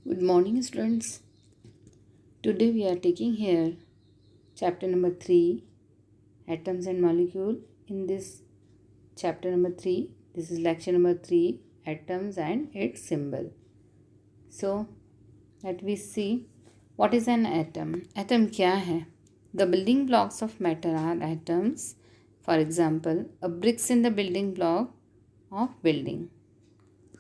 Good morning, students. Today we are taking here chapter number 3, Atoms and Molecule. In this chapter number 3, this is lecture number 3, Atoms and its symbol. So, let we see what is an atom. Atom क्या है? The building blocks of matter are atoms. For example, a bricks in the building block of building.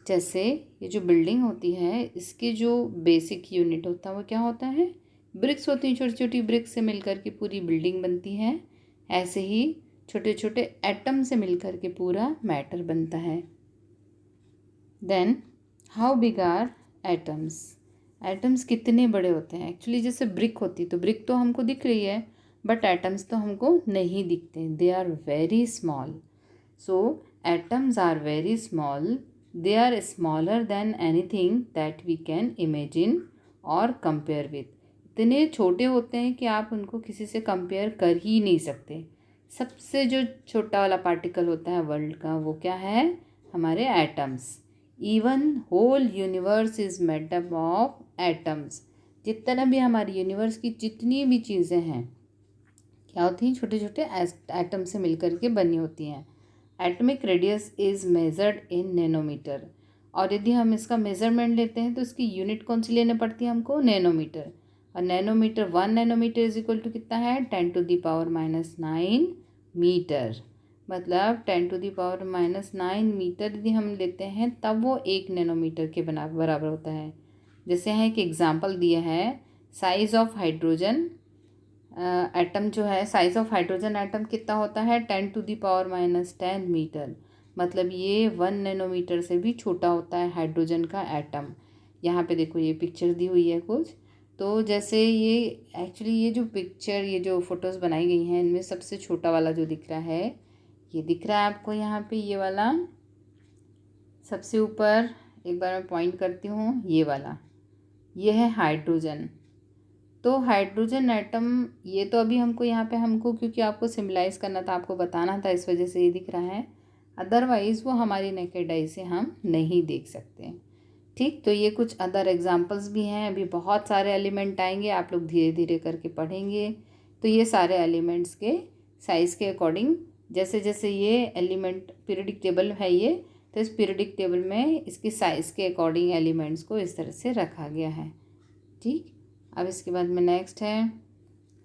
जैसे ये जो building होती है इसके जो basic unit होता है वो क्या होता है? ब्रिक्स होती हैं, छोटी छोटी ब्रिक्स से मिलकर के पूरी बिल्डिंग बनती है। ऐसे ही छोटे छोटे एटम से मिलकर के पूरा मैटर बनता है। Then how big are atoms? Atoms कितने बड़े होते हैं? एक्चुअली जैसे ब्रिक होती तो ब्रिक तो हमको दिख रही है, बट एटम्स तो हमको नहीं दिखते। They are very small. So atoms are very small. They are smaller than anything that we can imagine or compare with. इतने छोटे होते हैं कि आप उनको किसी से कंपेयर कर ही नहीं सकते। सबसे जो छोटा वाला पार्टिकल होता है वर्ल्ड का वो क्या है? हमारे atoms. Even whole universe is made up of atoms. जितना भी हमारी यूनिवर्स की जितनी भी चीज़ें हैं क्या होती हैं? छोटे छोटे एटम से मिलकर के बनी होती हैं. Atomic radius is measured in nanometre. और यदि हम इसका मेज़रमेंट लेते हैं तो इसकी यूनिट कौन सी लेनी पड़ती है हमको? नैनोमीटर. और nanometre 1 nanometre is equal to कितना है? 10⁻⁹ मीटर. मतलब 10⁻⁹ मीटर यदि हम लेते हैं तब वो 1 नैनोमीटर के बराबर होता है. जैसे यहाँ एक एग्जाम्पल दिया है, साइज़ ऑफ हाइड्रोजन एटम जो है, साइज़ ऑफ हाइड्रोजन एटम कितना होता है? 10⁻⁻10 मीटर. मतलब ये 1 नैनोमीटर से भी छोटा होता है हाइड्रोजन का एटम. यहाँ पे देखो ये पिक्चर दी हुई है कुछ. तो जैसे ये एक्चुअली ये जो पिक्चर, ये जो फ़ोटोज़ बनाई गई हैं इनमें सबसे छोटा वाला जो दिख रहा है, ये दिख रहा है आपको यहाँ पे, ये वाला सबसे ऊपर. एक बार मैं पॉइंट करती हूँ, ये वाला, ये है हाइड्रोजन. तो हाइड्रोजन एटम ये तो अभी हमको यहाँ पे हमको क्योंकि आपको सिम्बलाइज करना था, आपको बताना था, इस वजह से ये दिख रहा है. अदरवाइज़ वो हमारी नेकेड आई से हम नहीं देख सकते. ठीक, तो ये कुछ अदर एग्जांपल्स भी हैं. अभी बहुत सारे एलिमेंट आएंगे, आप लोग धीरे धीरे करके पढ़ेंगे. तो ये सारे एलिमेंट्स के साइज़ के अकॉर्डिंग, जैसे जैसे ये एलिमेंट पीरियडिक टेबल है ये, तो इस पीरियडिक टेबल में इसकी साइज़ के अकॉर्डिंग एलिमेंट्स को इस तरह से रखा गया है. ठीक, अब इसके बाद में नेक्स्ट है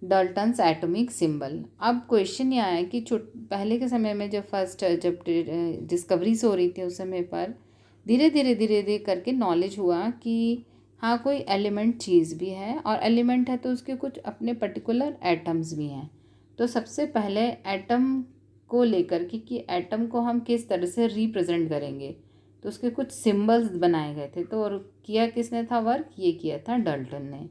डाल्टन्स एटॉमिक सिंबल. अब क्वेश्चन ये आया कि पहले के समय में जब डिस्कवरीज हो रही थी उस समय पर धीरे धीरे करके नॉलेज हुआ कि हाँ कोई एलिमेंट चीज़ भी है, और एलिमेंट है तो उसके कुछ अपने पर्टिकुलर एटम्स भी हैं. तो सबसे पहले एटम को लेकर कि एटम को हम किस तरह से रिप्रेजेंट करेंगे, तो उसके कुछ सिम्बल्स बनाए गए थे. तो और किया किसने था वर्क? ये किया था डाल्टन ने.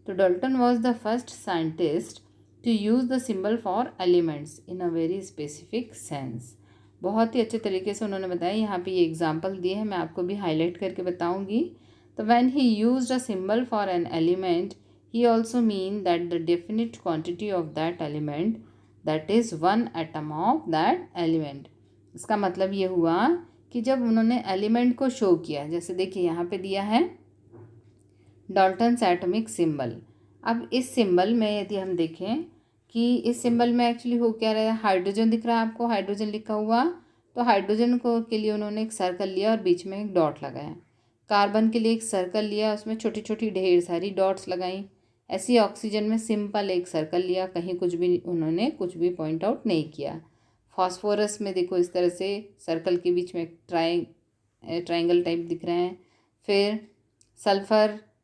तो Dalton was the first scientist to use the symbol for elements in a very specific sense. बहुत ही अच्छे तरीके से उन्होंने बताया. यहाँ पे ये एग्जांपल दिए हैं, मैं आपको भी हाईलाइट करके बताऊंगी. तो when he used a symbol for an element he also mean that the definite quantity of that element that is 1 atom of that element. इसका मतलब ये हुआ कि जब उन्होंने एलिमेंट को शो किया, जैसे देखिए यहाँ पे दिया है डाल्टन्स एटॉमिक सिंबल. अब इस सिंबल में यदि हम देखें कि इस सिंबल में एक्चुअली हो क्या रहा है, हाइड्रोजन दिख रहा है आपको, हाइड्रोजन लिखा हुआ. तो हाइड्रोजन को के लिए उन्होंने एक सर्कल लिया और बीच में एक डॉट लगाया. कार्बन के लिए एक सर्कल लिया, उसमें छोटी छोटी ढेर सारी डॉट्स लगाई. ऐसी ऑक्सीजन में सिंपल एक सर्कल लिया, कहीं कुछ भी उन्होंने कुछ भी पॉइंट आउट नहीं किया. फॉस्फोरस में देखो इस तरह से सर्कल के बीच में ट्राइंगल टाइप दिख रहे हैं. फिर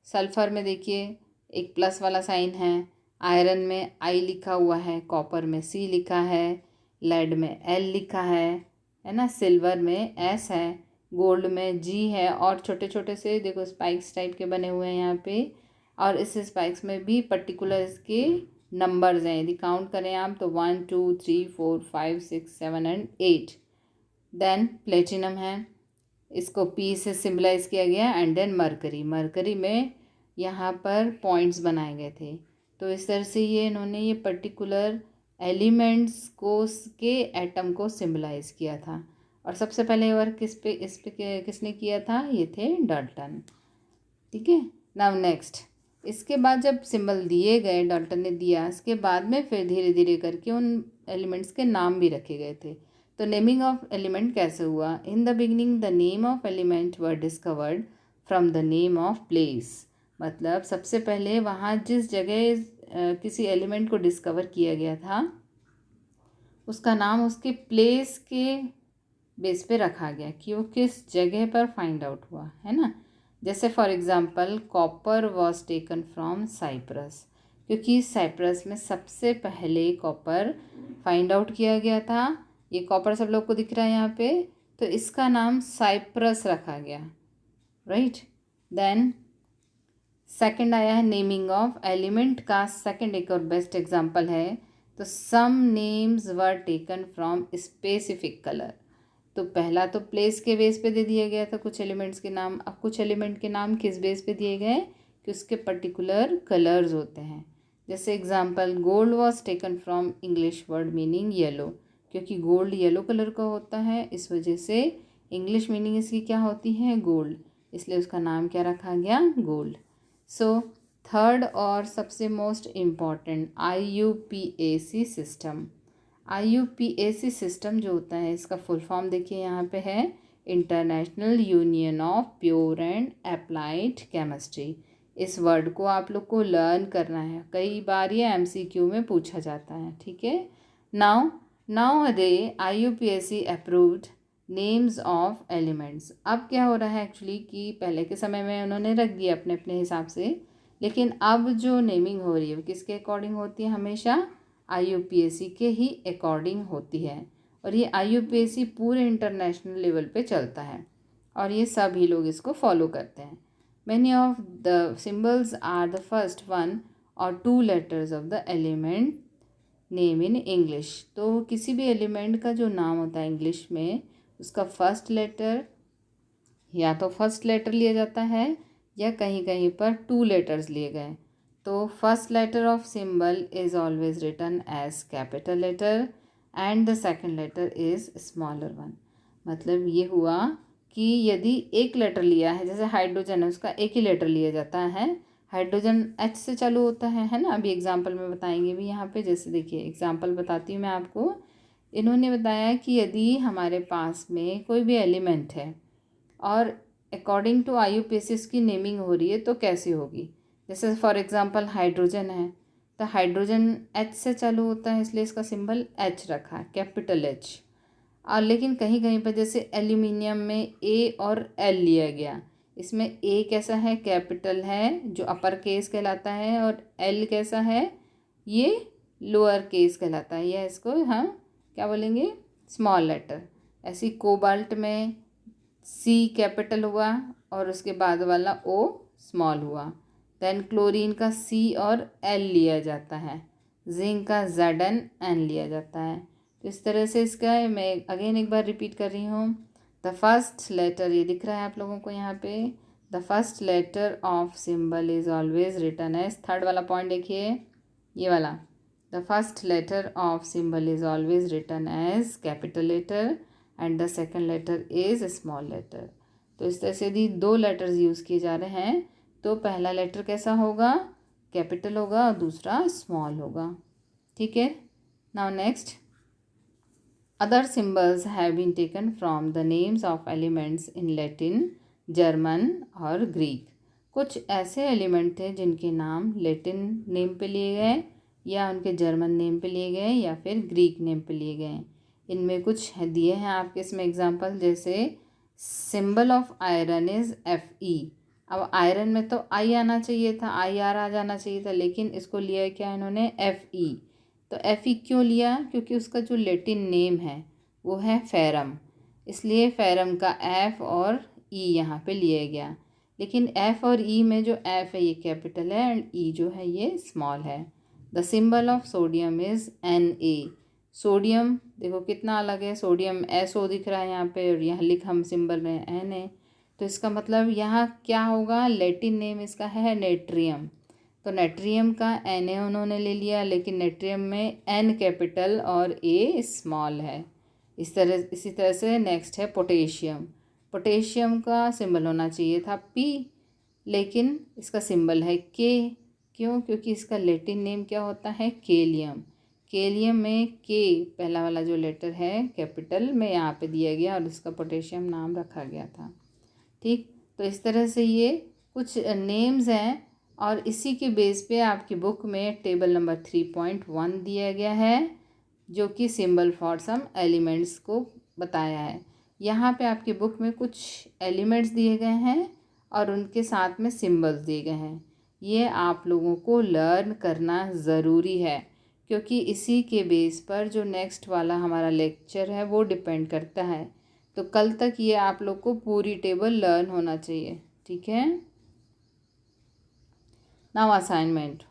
सल्फ़र में देखिए एक प्लस वाला साइन है. आयरन में आई लिखा हुआ है, कॉपर में सी लिखा है, लेड में एल लिखा है ना, सिल्वर में एस है, गोल्ड में जी है. और छोटे छोटे से देखो स्पाइक्स टाइप के बने हुए हैं यहाँ पे. और इस स्पाइक्स में भी पर्टिकुलर इसके नंबर्स हैं. यदि काउंट करें आप तो 1 2 3 4 5 6 7 एंड 8. देन प्लेटिनम है, इसको पी से सिम्बलाइज किया गया. एंड देन मरकरी में यहाँ पर पॉइंट्स बनाए गए थे. तो इस तरह से ये इन्होंने ये पर्टिकुलर एलिमेंट्स को के एटम को सिम्बलाइज किया था. और सबसे पहले वर्क इस पे किसने किया था? ये थे डाल्टन. ठीक है. नाउ नेक्स्ट, इसके बाद जब सिंबल दिए गए, डाल्टन ने दिया, इसके बाद में फिर धीरे धीरे करके उन एलिमेंट्स के नाम भी रखे गए थे। तो नेमिंग ऑफ एलिमेंट कैसे हुआ? In the beginning the name of element were discovered from the name of place. मतलब सबसे पहले वहाँ जिस जगह किसी एलिमेंट को डिस्कवर किया गया था उसका नाम उसके प्लेस के बेस पे रखा गया कि वो किस जगह पर फाइंड आउट हुआ, है ना। जैसे for example copper was taken from Cyprus, क्योंकि साइप्रस में सबसे पहले कॉपर फाइंड आउट किया गया था। ये कॉपर सब लोग को दिख रहा है यहाँ पे, तो इसका नाम साइप्रस रखा गया, राइट। देन सेकंड आया है नेमिंग ऑफ एलिमेंट का। सेकंड एक और बेस्ट एग्जांपल है, तो some names were taken from specific colour. तो पहला तो प्लेस के बेस पे दे दिया गया था कुछ एलिमेंट्स के नाम। अब कुछ एलिमेंट के नाम किस बेस पे दिए गए कि उसके पर्टिकुलर कलर्स होते हैं। जैसे example gold was taken from English word meaning yellow, क्योंकि गोल्ड येलो कलर का होता है, इस वजह से इंग्लिश मीनिंग इसकी क्या होती है? गोल्ड, इसलिए उसका नाम क्या रखा गया? गोल्ड। सो थर्ड और सबसे most important IUPAC system. IUPAC system जो होता है इसका फुल फॉर्म देखिए यहाँ पे है, international union of pure and applied chemistry. इस वर्ड को आप लोग को लर्न करना है, कई बार ये MCQ में पूछा जाता है, ठीक है। Now they IUPAC approved names of elements. अब क्या हो रहा है एक्चुअली कि पहले के समय में उन्होंने रख दिया अपने अपने हिसाब से, लेकिन अब जो नेमिंग हो रही है वो किसके अकॉर्डिंग होती है? हमेशा IUPAC के ही अकॉर्डिंग होती है। और ये IUPAC पूरे इंटरनेशनल लेवल पे चलता है और ये सभी लोग इसको फॉलो करते हैं। Many of the symbols are the first one और 2 letters of the element name in English. तो किसी भी एलिमेंट का जो नाम होता है इंग्लिश में, उसका फर्स्ट लेटर या तो फर्स्ट लेटर लिया जाता है या कहीं कहीं पर 2 लेटर्स लिए गए। तो first letter of symbol is always written as capital letter and the second letter is smaller one. मतलब ये हुआ कि यदि एक लेटर लिया है, जैसे हाइड्रोजन है उसका एक ही लेटर लिया जाता है, हाइड्रोजन H से चालू होता है ना। अभी एग्जाम्पल में बताएंगे भी यहाँ पे, जैसे देखिए एग्जाम्पल बताती हूँ मैं आपको। इन्होंने बताया कि यदि हमारे पास में कोई भी एलिमेंट है और अकॉर्डिंग टू IUPAC की नेमिंग हो रही है तो कैसे होगी? जैसे फॉर एग्जांपल हाइड्रोजन है, तो हाइड्रोजन H से चालू होता है, इसलिए इसका सिंबल H रखा है, कैपिटल H। और लेकिन कहीं कहीं पर जैसे एल्यूमिनियम में A और L लिया गया, इसमें A कैसा है? कैपिटल है जो अपर केस कहलाता है, और L कैसा है? ये लोअर केस कहलाता है, या इसको हम क्या बोलेंगे? Small letter. ऐसी कोबाल्ट में C कैपिटल हुआ और उसके बाद वाला O स्मॉल हुआ। देन क्लोरीन का C और L लिया जाता है, जिंक का ZN लिया जाता है। तो इस तरह से इसका मैं अगेन एक बार रिपीट कर रही हूँ। द फर्स्ट लेटर, ये दिख रहा है आप लोगों को यहाँ पे, the first letter of symbol is always written as, third वाला पॉइंट देखिए ये वाला, the first letter of symbol is always written as capital letter and the second letter is small letter. तो इस तरह से यदि 2 लेटर्स यूज़ किए जा रहे हैं तो पहला लेटर कैसा होगा? कैपिटल होगा और दूसरा स्मॉल होगा, ठीक है। Now next, other symbols have been taken from the names of elements in Latin, German और ग्रीक। कुछ ऐसे एलिमेंट थे जिनके नाम लैटिन नेम पे लिए गए या उनके जर्मन नेम पे लिए गए या फिर ग्रीक नेम पे लिए गए। इनमें कुछ दिए हैं आपके इसमें एग्जांपल, जैसे symbol of iron is Fe। अब आयरन में तो I आना चाहिए था, IR आ जाना चाहिए था, लेकिन इसको लिया क्या इन्होंने? Fe। तो Fe क्यों लिया? क्योंकि उसका जो लैटिन नेम है वो है फेरम, इसलिए फेरम का F और E यहाँ पे लिया गया। लेकिन F और E में जो F है ये कैपिटल है एंड E जो है ये स्मॉल है। The symbol of sodium is Na। Sodium देखो कितना अलग है, सोडियम SO दिख रहा है यहाँ पे और यहाँ लिख हम सिंबल में Na। तो इसका मतलब यहाँ क्या होगा? लैटिन नेम इसका है नेट्रियम, तो नेट्रियम का Na उन्होंने ले लिया, लेकिन नेट्रियम में N कैपिटल और A स्मॉल है। इसी तरह से नेक्स्ट है पोटेशियम। पोटेशियम का सिंबल होना चाहिए था P, लेकिन इसका सिंबल है के। क्यों? क्योंकि इसका लैटिन नेम क्या होता है? केलियम। केलियम में के पहला वाला जो लेटर है कैपिटल में यहाँ पे दिया गया और इसका पोटेशियम नाम रखा गया था। ठीक, तो इस तरह से ये कुछ नेम्स हैं और इसी के बेस पे आपकी बुक में टेबल नंबर 3.1 दिया गया है जो कि सिंबल फॉर सम एलिमेंट्स को बताया है। यहाँ पे आपकी बुक में कुछ एलिमेंट्स दिए गए हैं और उनके साथ में सिंबल्स दिए गए हैं। ये आप लोगों को लर्न करना ज़रूरी है क्योंकि इसी के बेस पर जो नेक्स्ट वाला हमारा लेक्चर है वो डिपेंड करता है। तो कल तक ये आप लोग को पूरी टेबल लर्न होना चाहिए। ठीक है। Now assignment.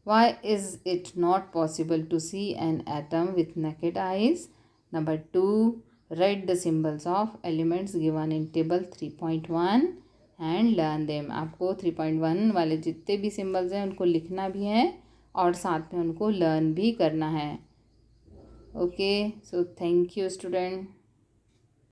Why is it not possible to see an atom with naked eyes? Number 2. Write the symbols of elements given in table 3.1 and learn them. आपको 3.1 वाले जितने भी सिम्बल्स हैं उनको लिखना भी है और साथ में उनको लर्न भी करना है। Okay, so thank you student.